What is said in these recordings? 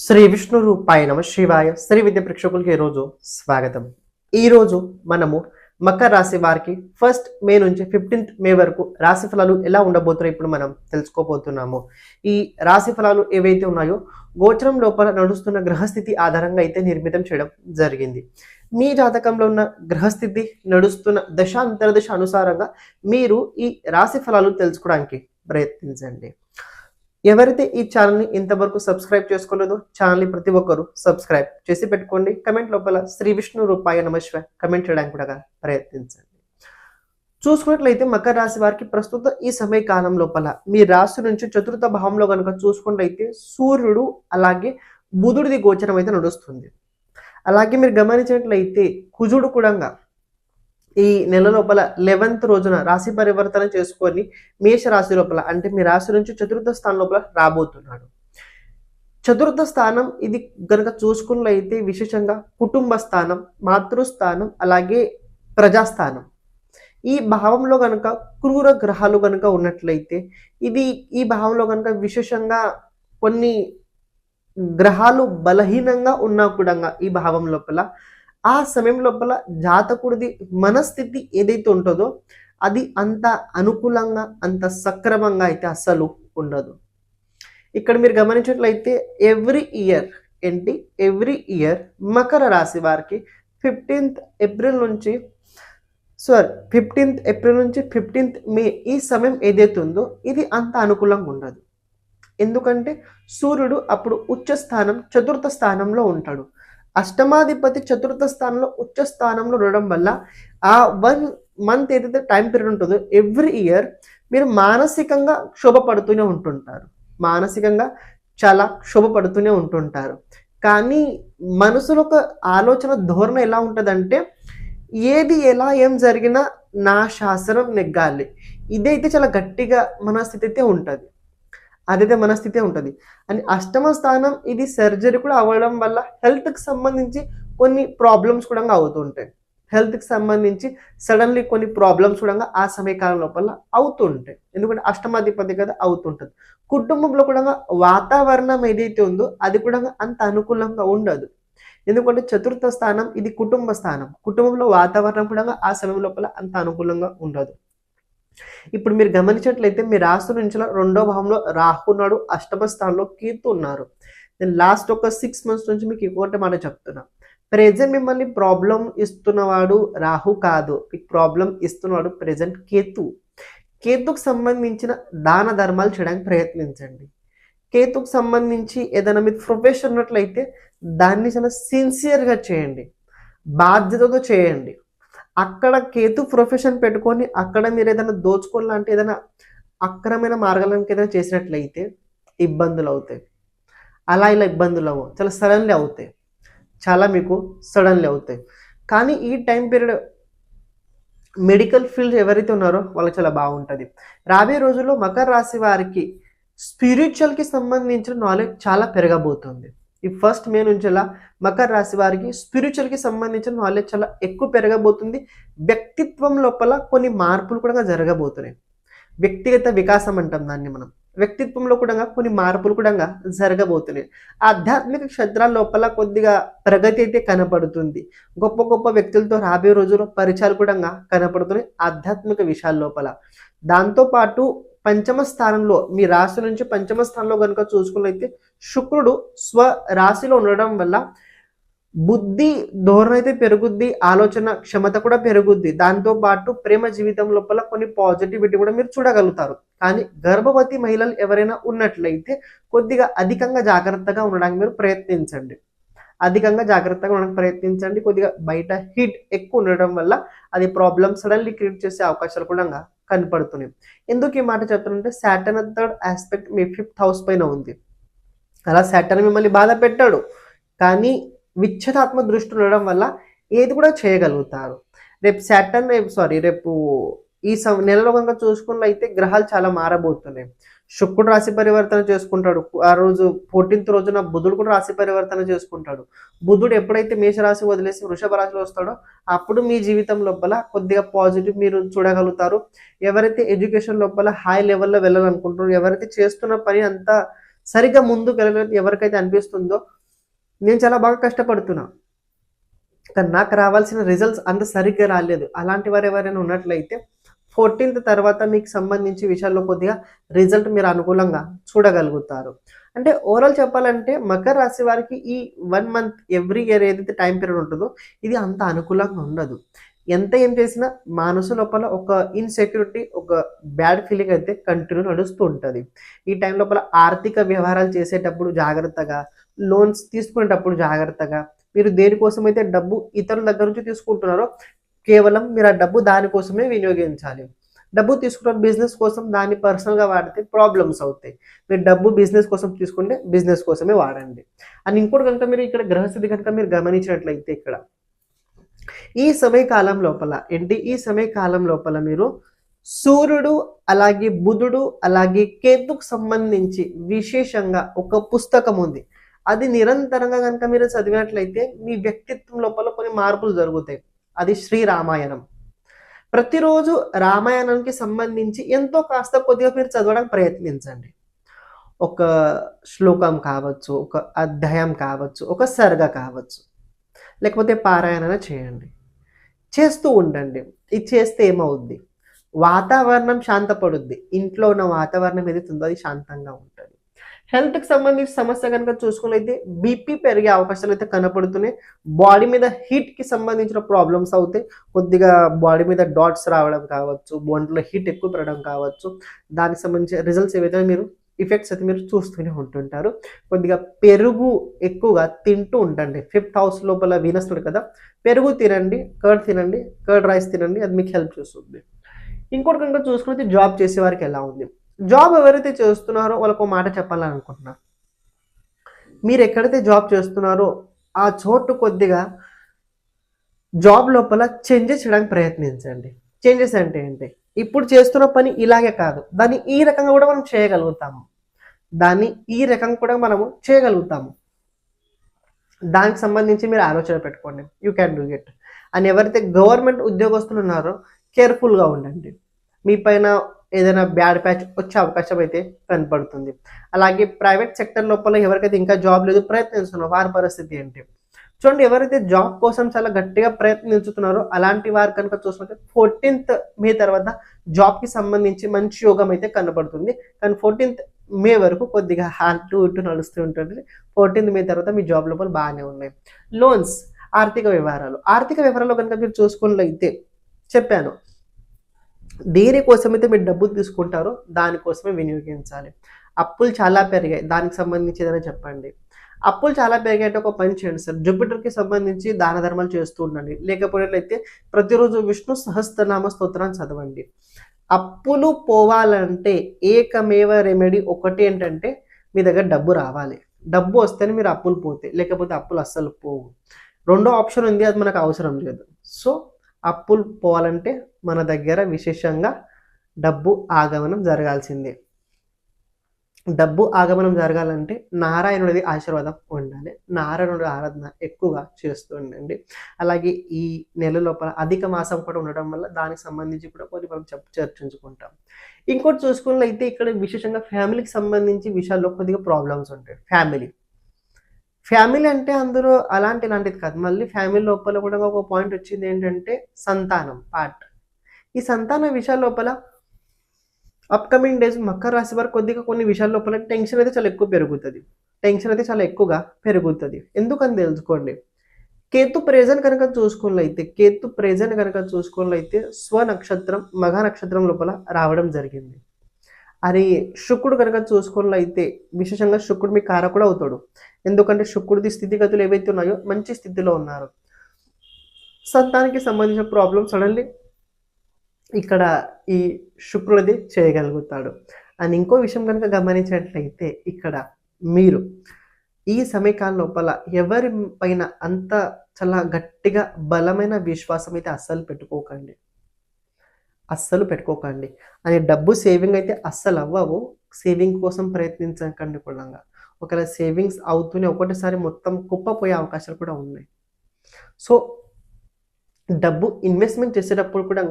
శ్రీ విష్ణు రూపాయ నమ శివాయ శ్రీ విద్య ప్రేక్షకులకి ఈరోజు స్వాగతం. ఈరోజు మనము మకర రాశి వారికి 1st మే నుంచి 15th మే వరకు రాశి ఫలాలు ఎలా ఉండబోతున్నాయి ఇప్పుడు మనం తెలుసుకోబోతున్నాము. ఈ రాశి ఫలాలు ఏవైతే ఉన్నాయో గోచరం లోపల నడుస్తున్న గ్రహస్థితి ఆధారంగా అయితే నిర్మితం చేయడం జరిగింది. మీ జాతకంలో ఉన్న గ్రహస్థితి నడుస్తున్న దశ అంతర్దశ అనుసారంగా మీరు ఈ రాశి ఫలాలు తెలుసుకోవడానికి ప్రయత్నించండి. ఎవరైతే ఈ ఛానల్ని ఇంతవరకు సబ్స్క్రైబ్ చేసుకోలేదో ఛానల్ని ప్రతి ఒక్కరు సబ్స్క్రైబ్ చేసి పెట్టుకోండి. కమెంట్ లోపల శ్రీ విష్ణు రూపాయ నమః కమెంట్ చేయడానికి కూడా ప్రయత్నించండి. చూసుకున్నట్లయితే మకర రాశి వారికి ప్రస్తుత ఈ సమయ కాలం లోపల మీ రాశి నుంచి చతుర్థ భావంలో కనుక చూసుకున్నట్లయితే సూర్యుడు అలాగే బుధుడిది గోచరం అయితే నడుస్తుంది. అలాగే మీరు గమనించినట్లయితే కుజుడు కూడా ఈ నెల లోపల 11th రోజున రాశి పరివర్తన చేసుకొని మేష రాశి లోపల అంటే మీ రాశి నుంచి చతుర్థ స్థానం లోపల రాబోతున్నాడు. చతుర్థ స్థానం ఇది గనక చూసుకున్నట్లయితే విశేషంగా కుటుంబ స్థానం, మాతృస్థానం అలాగే ప్రజాస్థానం. ఈ భావంలో గనక క్రూర గ్రహాలు గనక ఉన్నట్లయితే ఈ భావంలో గనక విశేషంగా కొన్ని గ్రహాలు బలహీనంగా ఉన్నా కూడా ఈ భావం లోపల ఆ సమయం లోపల జాతకుడిది మనస్థితి ఏదైతే ఉంటుందో అది అంత అనుకూలంగా అంత సక్రమంగా అయితే అస్సలు ఉండదు. ఇక్కడ మీరు గమనించినట్లయితే ఎవ్రీ ఇయర్ మకర రాశి వారికి 15th ఏప్రిల్ నుంచి 15th మే ఈ సమయం ఏదైతే ఉందో ఇది అంత అనుకూలంగా ఉండదు. ఎందుకంటే సూర్యుడు అప్పుడు ఉచ్చ స్థానం చతుర్థ స్థానంలో ఉంటాడు. అష్టమాధిపతి చతుర్థ స్థానంలో ఉచ్చ స్థానంలో ఉండడం వల్ల ఆ 1 మంత్ ఏదైతే టైం పీరియడ్ ఉంటుందో ఎవ్రీ ఇయర్ మీరు మానసికంగా క్షోభపడుతూనే ఉంటుంటారు. మానసికంగా చాలా క్షోభపడుతూనే ఉంటుంటారు. కానీ మనసులో ఒక ఆలోచన ధోరణి ఎలా ఉంటుందంటే ఏది ఎలా ఏం జరిగినా నా శాసనం నెగ్గాలి. ఇదైతే చాలా గట్టిగా మనస్థితి అయితే ఉంటుంది. అదైతే మనస్థితే ఉంటుంది. అని అష్టమ స్థానం ఇది సర్జరీ కూడా అవ్వడం వల్ల హెల్త్కి సంబంధించి కొన్ని ప్రాబ్లమ్స్ కూడా అవుతుంటాయి. హెల్త్కి సంబంధించి సడన్లీ కొన్ని ప్రాబ్లమ్స్ కూడా ఆ సమయకాలం లోపల అవుతుంటాయి. ఎందుకంటే అష్టమాధిపతి కదా అవుతుంటుంది. కుటుంబంలో కూడా వాతావరణం ఏదైతే ఉందో అది కూడా అంత అనుకూలంగా ఉండదు. ఎందుకంటే చతుర్థ స్థానం ఇది కుటుంబ స్థానం. కుటుంబంలో వాతావరణం కూడా ఆ సమయం లోపల అంత అనుకూలంగా ఉండదు. ఇప్పుడు మీరు గమనించినట్లయితే మీ రాశి నుంచి 2వ భావంలో రాహు ఉన్నాడు, అష్టమ స్థానంలో కేతు ఉన్నారు. నేను లాస్ట్ ఒక 6 months నుంచి మీకు ఇంకోటి మాట చెప్తున్నా. ప్రెజెంట్ మిమ్మల్ని ప్రాబ్లం ఇస్తున్నవాడు రాహు కాదు, మీకు ప్రాబ్లం ఇస్తున్నవాడు ప్రెజెంట్ కేతు. కేతుకు సంబంధించిన దాన ధర్మాలు చేయడానికి ప్రయత్నించండి. కేతుకు సంబంధించి ఏదైనా మీకు ప్రొఫెషన్ ఉన్నట్లయితే దాన్ని చాలా సిన్సియర్గా చేయండి, బాధ్యతతో చేయండి. అక్కడ కేతు ప్రొఫెషన్ పెట్టుకొని అక్కడ మీరు ఏదైనా దోచుకోవాలంటే ఏదైనా అక్రమైన మార్గాలకు ఏదైనా చేసినట్లయితే ఇబ్బందులు అవుతాయి. అలా ఇలా ఇబ్బందులు అవ్వవు, చాలా సడన్లీ అవుతాయి, చాలా మీకు సడన్లీ అవుతాయి. కానీ ఈ టైం పీరియడ్ మెడికల్ ఫీల్డ్ ఎవరైతే ఉన్నారో వాళ్ళకి చాలా బాగుంటుంది. రాబోయే రోజుల్లో మకర రాశి వారికి స్పిరిచువల్కి సంబంధించిన నాలెడ్జ్ చాలా పెరగబోతుంది. ఈ 1st మే నుంచి మకర రాశి వారికి స్పిరిచువల్కి సంబంధించిన నాలెడ్జ్ చాలా ఎక్కువ పెరగబోతుంది. వ్యక్తిత్వం లోపల కొన్ని మార్పులు కూడా జరగబోతున్నాయి. వ్యక్తిగత వికాసం అంటాం దాన్ని మనం. వ్యక్తిత్వంలో కూడా కొన్ని మార్పులు కూడా జరగబోతున్నాయి. ఆధ్యాత్మిక క్షేత్రాల లోపల కొద్దిగా ప్రగతి అయితే కనపడుతుంది. గొప్ప గొప్ప వ్యక్తులతో రాబోయే రోజుల్లో పరిచయాలు కూడా కనపడుతున్నాయి ఆధ్యాత్మిక విషయాల లోపల. దాంతోపాటు పంచమ స్థానంలో మీ రాశి నుంచి పంచమ స్థానంలో కనుక చూసుకున్నట్లయితే శుక్రుడు స్వ రాశిలో ఉండడం వల్ల బుద్ధి ధోరణి అయితే పెరుగుద్ది, ఆలోచన క్షమత కూడా పెరుగుద్ది. దాంతోపాటు ప్రేమ జీవితం లోపల కొన్ని పాజిటివిటీ కూడా మీరు చూడగలుగుతారు. కానీ గర్భవతి మహిళలు ఎవరైనా ఉన్నట్లయితే కొద్దిగా అధికంగా జాగ్రత్తగా ఉండడానికి మీరు ప్రయత్నించండి. కొద్దిగా బయట హీట్ ఎక్కువ ఉండడం వల్ల అది ప్రాబ్లమ్ సడన్లీ క్రియేట్ చేసే అవకాశాలు కూడా కనపడుతున్నాయి. ఎందుకు ఈ మాట చెప్తానంటే సాటర్న్ 3rd ఆస్పెక్ట్ మీ 5th హౌస్ పైన ఉంది. అలా సాటర్న్ మిమ్మల్ని బాధ పెట్టాడు, కానీ విచ్ఛేదాత్మ దృష్టి ఉండడం వల్ల ఏది కూడా చేయగలుగుతారు. రేపు ఈ నెలలో కనుక చూసుకున్నట్లయితే గ్రహాలు చాలా మారబోతున్నాయి. శుక్రుడు రాశి పరివర్తన చేసుకుంటాడు. ఆ రోజు 14th రోజున బుధుడు కూడా రాశి పరివర్తన చేసుకుంటాడు. బుధుడు ఎప్పుడైతే మేషరాశి వదిలేసి వృషభ రాశిలో వస్తాడో అప్పుడు మీ జీవితం లోపల కొద్దిగా పాజిటివ్ మీరు చూడగలుగుతారు. ఎవరైతే ఎడ్యుకేషన్ లోపల హై లెవెల్లో వెళ్ళాలనుకుంటారో, ఎవరైతే చేస్తున్న పని అంతా సరిగ్గా ముందుకు వెళ్ళలేదు ఎవరికైతే అనిపిస్తుందో నేను చాలా బాగా కష్టపడుతున్నా కానీ నాకు రావాల్సిన రిజల్ట్స్ అంత సరిగ్గా రాలేదు, అలాంటి వారు ఎవరైనా ఉన్నట్లయితే 14th తర్వాత మీకు సంబంధించి విషయాల్లో కొద్దిగా రిజల్ట్ మీరు అనుకూలంగా చూడగలుగుతారు. అంటే ఓవరాల్ చెప్పాలంటే మకర రాశి వారికి ఈ 1 మంత్ ఎవ్రీ ఇయర్ ఏదైతే టైం పీరియడ్ ఉంటుందో ఇది అంత అనుకూలంగా ఉండదు. ఎంత ఏం చేసినా మనసు లోపల ఒక ఇన్సెక్యూరిటీ, ఒక బ్యాడ్ ఫీలింగ్ అయితే కంటిన్యూ నడుస్తూ ఉంటుంది. ఈ టైం లోపల ఆర్థిక వ్యవహారాలు చేసేటప్పుడు జాగ్రత్తగా, లోన్స్ తీసుకునేటప్పుడు జాగ్రత్తగా, మీరు దేనికోసం అయితే డబ్బు ఇతరుల దగ్గర నుంచి తీసుకుంటున్నారో కేవలం మీరు ఆ డబ్బు దానికోసమే వినియోగించాలి. డబ్బు తీసుకున్న బిజినెస్ కోసం దాన్ని పర్సనల్గా వాడితే ప్రాబ్లమ్స్ అవుతాయి. మీరు డబ్బు బిజినెస్ కోసం తీసుకుంటే బిజినెస్ కోసమే వాడండి. అండ్ ఇంకోటి కనుక మీరు ఇక్కడ గ్రహస్థితి కనుక మీరు గమనించినట్లయితే ఇక్కడ ఈ సమయకాలం లోపల ఈ సమయకాలం లోపల మీరు సూర్యుడు అలాగే బుధుడు అలాగే కేతుకు సంబంధించి విశేషంగా ఒక పుస్తకం ఉంది. అది నిరంతరంగా కనుక మీరు చదివినట్లయితే మీ వ్యక్తిత్వం లోపల కొన్ని మార్పులు జరుగుతాయి. అది శ్రీ రామాయణం. ప్రతిరోజు రామాయణానికి సంబంధించి ఎంతో కాస్త కొద్దిగా మీరు చదవడానికి ప్రయత్నించండి. ఒక శ్లోకం కావచ్చు, ఒక అధ్యాయం కావచ్చు, ఒక సర్గ కావచ్చు, లేకపోతే పారాయణ చేయండి, చేస్తూ ఉండండి. ఇది చేస్తే ఏమవుద్ది, వాతావరణం శాంతపడుద్ది. ఇంట్లో ఉన్న వాతావరణం ఏదైతుందో అది శాంతంగా ఉంటుంది. హెల్త్కి సంబంధించిన సమస్య కనుక చూసుకున్నైతే బీపీ పెరిగే అవకాశాలు అయితే కనపడుతున్నాయి. బాడీ మీద హీట్కి సంబంధించిన ప్రాబ్లమ్స్ అవుతాయి. కొద్దిగా బాడీ మీద డాట్స్ రావడం కావచ్చు, ఒంట్లో హీట్ ఎక్కువ పెరగడం కావచ్చు, దానికి సంబంధించిన రిజల్ట్స్ ఏవైతే మీరు ఎఫెక్ట్స్ అయితే మీరు చూస్తూనే ఉంటుంటారు. కొద్దిగా పెరుగు ఎక్కువగా తింటూ ఉండండి. 5th హౌస్ లోపల వీనస్తుడు కదా, పెరుగు తినండి, కర్డ్ తినండి, కర్డ్ రైస్ తినండి, అది మీకు హెల్ప్ చేస్తుంది. ఇంకోటి కనుక చూసుకుంటే జాబ్ చేసే వారికి ఎలా ఉంది, జాబ్ ఎవరైతే చేస్తున్నారో వాళ్ళకు మాట చెప్పాలని అనుకుంటున్నారు. మీరు ఎక్కడైతే జాబ్ చేస్తున్నారో ఆ చోటు కొద్దిగా జాబ్ లోపల చేంజెస్ చేయడానికి ప్రయత్నించండి. చేంజెస్ అంటే ఏంటి, ఇప్పుడు చేస్తున్న పని ఇలాగే కాదు, దాన్ని ఈ రకంగా కూడా మనం చేయగలుగుతాము, దానికి సంబంధించి మీరు ఆలోచన పెట్టుకోండి. You can do it. అని ఎవరైతే గవర్నమెంట్ ఉద్యోగస్తులు ఉన్నారో కేర్ఫుల్గా ఉండండి. మీ పైన ఏదైనా బ్యాడ్ ప్యాచ్ వచ్చే అవకాశం అయితే కనపడుతుంది. అలాగే ప్రైవేట్ సెక్టర్ లోపల ఎవరికైతే ఇంకా జాబ్ లేదు ప్రయత్నిస్తున్నారో వారి పరిస్థితి ఏంటి చూడండి. ఎవరైతే జాబ్ కోసం చాలా గట్టిగా ప్రయత్నించుతున్నారో అలాంటి వారు కనుక చూసుకుంటే 14th మే తర్వాత జాబ్కి సంబంధించి మంచి యోగం అయితే కనబడుతుంది. కానీ 14th మే వరకు కొద్దిగా అటు ఇటు నడుస్తూ ఉంటుంది. 14th మే తర్వాత మీ జాబ్ లోపల బాగానే ఉన్నాయి. లోన్స్, ఆర్థిక వ్యవహారాల్లో కనుక మీరు చూసుకున్నట్లయితే చెప్పాను, దేనికోసమైతే మీరు డబ్బులు తీసుకుంటారో దానికోసమే వినియోగించాలి. అప్పులు చాలా పెరిగాయి, దానికి సంబంధించి ఏదైనా చెప్పండి. అప్పులు చాలా పెరిగాయంటే ఒక పని చేయండి సార్, జూపిటర్కి సంబంధించి దాన ధర్మాలు చేస్తూ ఉండండి. లేకపోయినట్లయితే ప్రతిరోజు విష్ణు సహస్రనామ స్తోత్రాన్ని చదవండి. అప్పులు పోవాలంటే ఏకమేవ రెమెడీ ఒకటి ఏంటంటే మీ దగ్గర డబ్బు రావాలి. డబ్బు వస్తేనే మీరు అప్పులు పోతాయి, లేకపోతే అప్పులు అస్సలు పోవు. రెండో ఆప్షన్ ఉంది, అది మనకు అవసరం లేదు. సో అప్పులు పోవాలంటే మన దగ్గర విశేషంగా డబ్బు ఆగమనం జరగాల్సిందే. డబ్బు ఆగమనం జరగాలంటే నారాయణుడిది ఆశీర్వాదం ఉండాలి. నారాయణుడి ఆరాధన ఎక్కువగా చేస్తూ ఉండండి. అలాగే ఈ నెల లోపల అధిక మాసం కూడా ఉండడం వల్ల దానికి సంబంధించి కూడా కొన్ని మనం చర్చించుకుంటాం. ఇంకోటి చూసుకున్నట్లయితే ఇక్కడ విశేషంగా ఫ్యామిలీకి సంబంధించి విషయాల్లో కొద్దిగా ప్రాబ్లమ్స్ ఉంటాయి. ఫ్యామిలీ అంటే అందులో ఇలాంటిది కాదు. మళ్ళీ ఫ్యామిలీ లోపల కూడా ఒక పాయింట్ వచ్చింది ఏంటంటే సంతానం పార్ట్. ఈ సంతాన విషయాల లోపల అప్కమింగ్ డేస్ మకర రాశి వారు కొద్దిగా కొన్ని విషయాల లోపల టెన్షన్ అయితే చాలా ఎక్కువగా పెరుగుతుంది. ఎందుకని తెలుసుకోండి. కేతు ప్రెజెంట్ కనుక చూసుకున్నట్లయితే స్వనక్షత్రం మఘ నక్షత్రం లోపల రావడం జరిగింది. అది శుక్రుడు కనుక చూసుకున్నట్లయితే విశేషంగా శుక్రుడు మీ కారకుడు అవుతాడు. ఎందుకంటే శుక్రుడి స్థితిగతులు ఏవైతే ఉన్నాయో మంచి స్థితిలో ఉన్నారు. సంతానానికి సంబంధించిన ప్రాబ్లమ్ సడన్లీ ఇక్కడ ఈ శుక్రుడిది చేయగలుగుతాడు. అండ్ ఇంకో విషయం కనుక గమనించినట్లయితే ఇక్కడ మీరు ఈ సమయకాలం లోపల ఎవరి పైన అంత చాలా గట్టిగా బలమైన విశ్వాసం అయితే అస్సలు పెట్టుకోకండి. అని డబ్బు సేవింగ్ అయితే అస్సలు అవ్వవు. సేవింగ్ కోసం ప్రయత్నించకండి కూడా. ఒకవేళ సేవింగ్స్ అవుతూనే ఒకటేసారి మొత్తం కుప్పపోయే అవకాశాలు కూడా ఉన్నాయి. సో డబ్బు ఇన్వెస్ట్మెంట్ చేసేటప్పుడు కూడా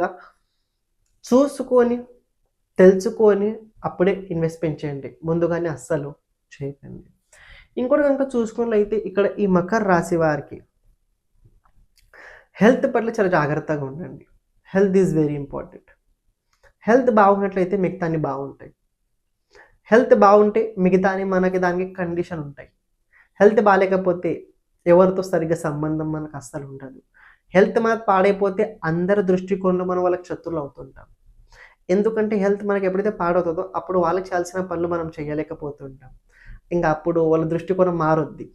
చూసుకొని తెలుసుకొని అప్పుడే ఇన్వెస్ట్మెంట్ చేయండి, ముందుగానే అస్సలు చేయకండి. ఇంకోటి కనుక చూసుకున్నట్లయితే ఇక్కడ ఈ మకర రాశి వారికి హెల్త్ పట్ల చాలా జాగ్రత్తగా ఉండండి. Health is very important. Health బాగున్నట్లయితే మిగతాన్ని బాగుంటాయి. హెల్త్ బాగుంటే మిగతాని మనకి దానికి కండిషన్ ఉంటాయి. హెల్త్ బాగాలేకపోతే ఎవరితో సరిగ్గా సంబంధం మనకు అస్సలు ఉండదు. హెల్త్ మనకు పాడైపోతే అందరి దృష్టికోణంలో మనం వాళ్ళకి శత్రువులు అవుతుంటాం. ఎందుకంటే హెల్త్ మనకి ఎప్పుడైతే పాడవుతుందో అప్పుడు వాళ్ళకి చేయాల్సిన పనులు మనం చేయలేకపోతుంటాం. ఇంకా అప్పుడు వాళ్ళ దృష్టికోణం మారుద్ది.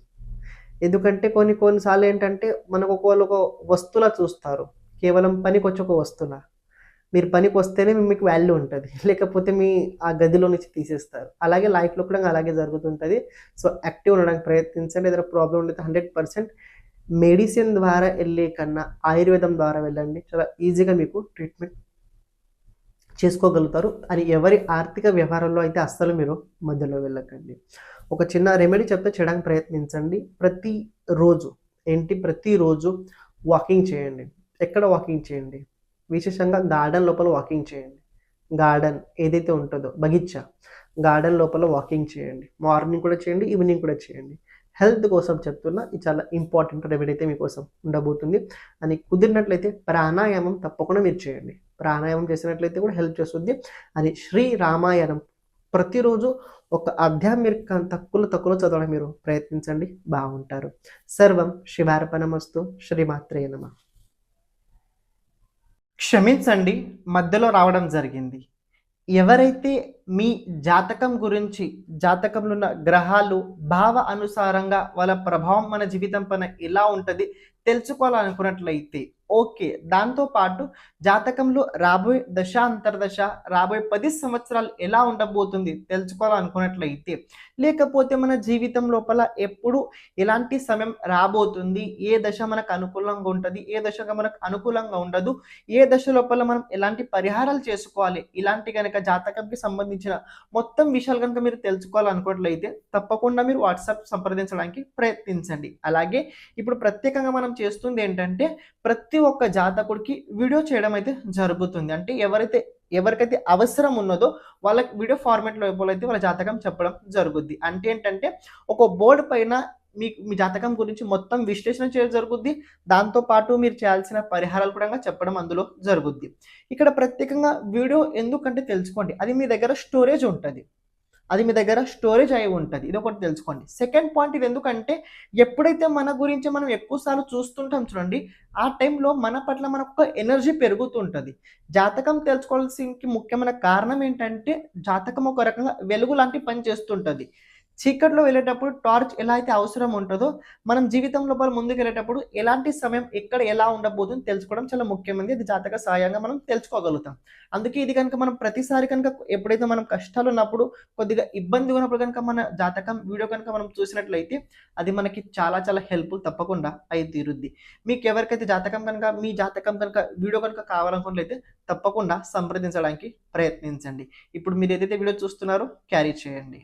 ఎందుకంటే కొన్నిసార్లు ఏంటంటే మనకు వాళ్ళు ఒక వస్తువులా చూస్తారు. కేవలం పనికొచ్చి ఒక వస్తువులా. మీరు పనికొస్తేనే మీకు వాల్యూ ఉంటుంది. లేకపోతే మీ ఆ గదిలో నుంచి తీసేస్తారు. అలాగే లైఫ్‌లో కూడా అలాగే జరుగుతుంటది. సో, యాక్టివ్ ఉండడానికి ప్రయత్నించండి. ఏదైనా ప్రాబ్లమ్ ఉంటే 100% మెడిసిన్ ద్వారా ఎళ్ళే కన్నా ఆయుర్వేదం ద్వారా వెళ్ళండి. చాలా ఈజీగా మీకు ట్రీట్మెంట్ చేసుకోగలుగుతారు. అని ఎవరి ఆర్థిక వ్యవహారంలో అయితే అస్సలు మీరు మధ్యలో వెళ్ళకండి. ఒక చిన్న రెమెడీ చెప్తే చేయడానికి ప్రయత్నించండి. ప్రతిరోజు వాకింగ్ చేయండి. ఎక్కడ వాకింగ్ చేయండి? విశేషంగా గార్డెన్ లోపల వాకింగ్ చేయండి. గార్డెన్ ఏదైతే ఉంటుందో బగీచా, గార్డెన్ లోపల వాకింగ్ చేయండి. మార్నింగ్ కూడా చేయండి, ఈవినింగ్ కూడా చేయండి. హెల్త్ కోసం చెప్తున్నా, ఇది చాలా ఇంపార్టెంట్ రెమెడీ అయితే మీకోసం ఉండబోతుంది. అని కుదిరినట్లయితే ప్రాణాయామం తప్పకుండా మీరు చేయండి. ప్రాణాయామం చేసినట్లయితే కూడా హెల్ప్ చేస్తుంది. అని శ్రీ రామాయణం ప్రతిరోజు ఒక అధ్యాయం మీరు తక్కువలో చదవడం మీరు ప్రయత్నించండి, బాగుంటారు. సర్వం శివార్పణమస్తు. శ్రీమాత్రే నమః. క్షమించండి, మధ్యలో రావడం జరిగింది. ఎవరైతే మీ జాతకం గురించి, జాతకంలో ఉన్న గ్రహాలు భావ అనుసారంగా వాళ్ళ ప్రభావం మన జీవితం పైన ఎలా ఉంటుంది తెలుసుకోవాలనుకున్నట్లయితే ఓకే. దాంతో పాటు జాతకంలో రాబోయే దశ, అంతర్దశ, రాబోయే 10 సంవత్సరాలు ఎలా ఉండబోతుంది తెలుసుకోవాలనుకున్నట్లయితే, లేకపోతే మన జీవితం లోపల ఎప్పుడు ఎలాంటి సమయం రాబోతుంది, ఏ దశ మనకు అనుకూలంగా ఉంటుంది, ఏ దశగా మనకు అనుకూలంగా ఉండదు, ఏ దశ లోపల మనం ఎలాంటి పరిహారాలు చేసుకోవాలి, ఇలాంటి గనక జాతకంకి సంబంధించిన మొత్తం విషయాలు కనుక మీరు తెలుసుకోవాలనుకున్నట్లయితే తప్పకుండా మీరు వాట్సాప్ సంప్రదించడానికి ప్రయత్నించండి. అలాగే ఇప్పుడు ప్రత్యేకంగా మనం చేస్తుంది ఏంటంటే ప్రతి ఒక్క జాతకుడికి వీడియో చేయడం అయితే జరుగుతుంది. అంటే ఎవరికైతే అవసరం ఉన్నదో వాళ్ళకి వీడియో ఫార్మాట్ లోపల అయితే వాళ్ళ జాతకం చెప్పడం జరుగుద్ది. అంటే ఏంటంటే ఒక బోర్డు పైన మీ జాతకం గురించి మొత్తం విశ్లేషణ చేయడం జరుగుద్ది. దాంతో పాటు మీరు చేయాల్సిన పరిహారాలు కూడా చెప్పడం అందులో జరుగుద్ది. ఇక్కడ ప్రత్యేకంగా వీడియో ఎందుకంటే తెలుసుకోండి, అది మీ దగ్గర స్టోరేజ్ ఉంటది. అయి ఉంటది. ఇదొకటి తెలుసుకోండి. సెకండ్ పాయింట్ ఇది ఎందుకంటే ఎప్పుడైతే మన గురించి మనం ఎక్కువ సార్లు చూస్తుంటాం చూడండి, ఆ టైంలో మన పట్ల మనకు ఎనర్జీ పెరుగుతుంటది. జాతకం తెలుసుకోవాల్సిన ముఖ్యమైన కారణం ఏంటంటే జాతకం ఒక రకంగా వెలుగు లాంటి పని చేస్తుంటది. చీకట్లో వెళ్ళేటప్పుడు టార్చ్ ఎలా అయితే అవసరం ఉంటుందో, మనం జీవితం లోపల ముందుకెళ్ళేటప్పుడు ఎలాంటి సమయం ఎక్కడ ఎలా ఉండబోతుందో తెలుసుకోవడం చాలా ముఖ్యమైనది. ఇది జాతక సహాయంగా మనం తెలుసుకోగలుగుతాం. అందుకే ఇది కనుక మనం ప్రతిసారి కనుక ఎప్పుడైతే మనం కష్టాలు ఉన్నప్పుడు, కొద్దిగా ఇబ్బంది ఉన్నప్పుడు కనుక మన జాతకం వీడియో కనుక మనం చూసినట్లయితే అది మనకి చాలా చాలా హెల్ప్‌ఫుల్ తప్పకుండా అయి తీరుద్ది. మీకు ఎవరికైతే మీ జాతకం కనుక వీడియో కనుక కావాలనుకున్నట్లయితే తప్పకుండా సంప్రదించడానికి ప్రయత్నించండి. ఇప్పుడు మీరు ఏదైతే వీడియో చూస్తున్నారో క్యారీ చేయండి.